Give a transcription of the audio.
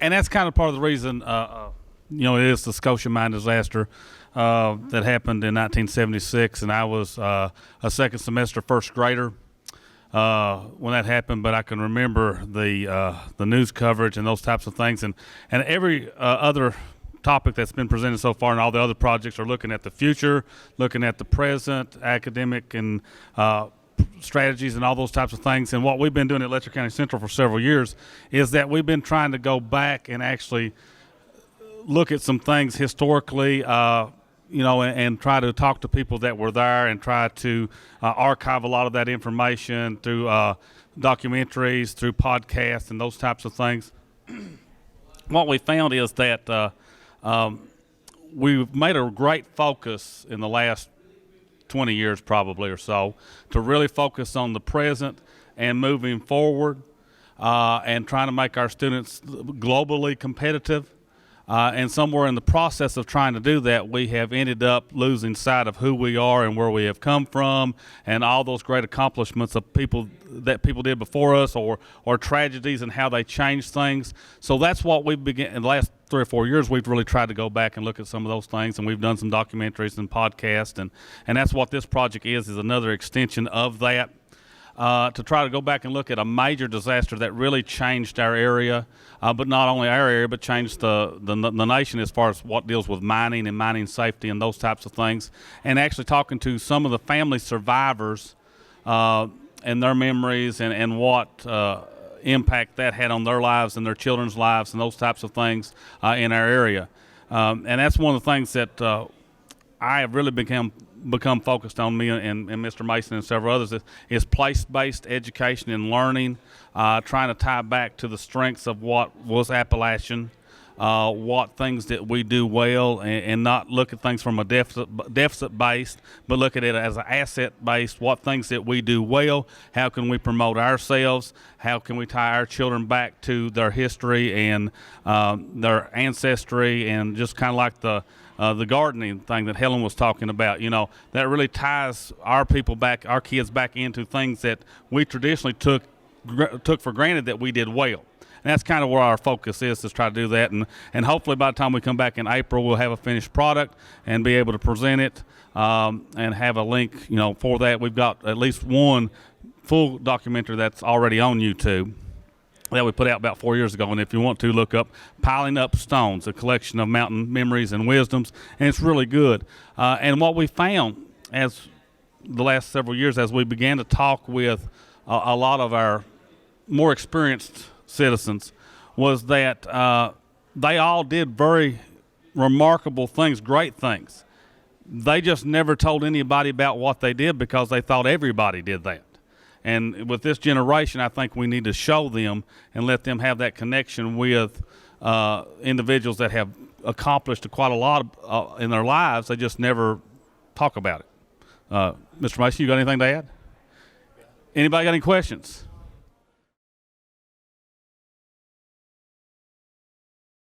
and that's kind of part of the reason, it is the Scotia mine disaster that happened in 1976, and I was a second semester first grader when that happened. But I can remember the news coverage and those types of things, and every other topic that's been presented so far, and all the other projects are looking at the future, looking at the present, academic and strategies and all those types of things. And what we've been doing at Letcher County Central for several years is that we've been trying to go back and actually look at some things historically, and try to talk to people that were there and try to archive a lot of that information through documentaries, through podcasts, and those types of things. What we found is that we've made a great focus in the last 20 years probably or so to really focus on the present and moving forward and trying to make our students globally competitive. And somewhere in the process of trying to do that, we have ended up losing sight of who we are and where we have come from and all those great accomplishments of people did before us, or tragedies and how they changed things. So that's what we've begun in the last 3 or 4 years. We've really tried to go back and look at some of those things, and we've done some documentaries and podcasts, and that's what this project is another extension of that. To try to go back and look at a major disaster that really changed our area, but not only our area, but changed the nation as far as what deals with mining and mining safety and those types of things, and actually talking to some of the family survivors and their memories and what impact that had on their lives and their children's lives and those types of things in our area. And that's one of the things that I have really become focused on, me and Mr. Mason and several others, is place-based education and learning, trying to tie back to the strengths of what was Appalachian, what things that we do well, and not look at things from a deficit-based, but look at it as an asset-based, what things that we do well, how can we promote ourselves, how can we tie our children back to their history and their ancestry, and just kind of like the gardening thing that Helen was talking about, that really ties our kids back into things that we traditionally took for granted that we did well. And that's kind of where our focus is try to do that. And hopefully by the time we come back in April, we'll have a finished product and be able to present it and have a link, for that. We've got at least one full documentary that's already on YouTube that we put out about 4 years ago. And if you want to, look up Piling Up Stones, a collection of mountain memories and wisdoms. And it's really good. And what we found as the last several years, as we began to talk with a lot of our more experienced citizens, was that they all did very remarkable things, great things. They just never told anybody about what they did because they thought everybody did that. And with this generation, I think we need to show them and let them have that connection with individuals that have accomplished quite a lot in their lives. They just never talk about it. Mr. Mason, you got anything to add? Anybody got any questions?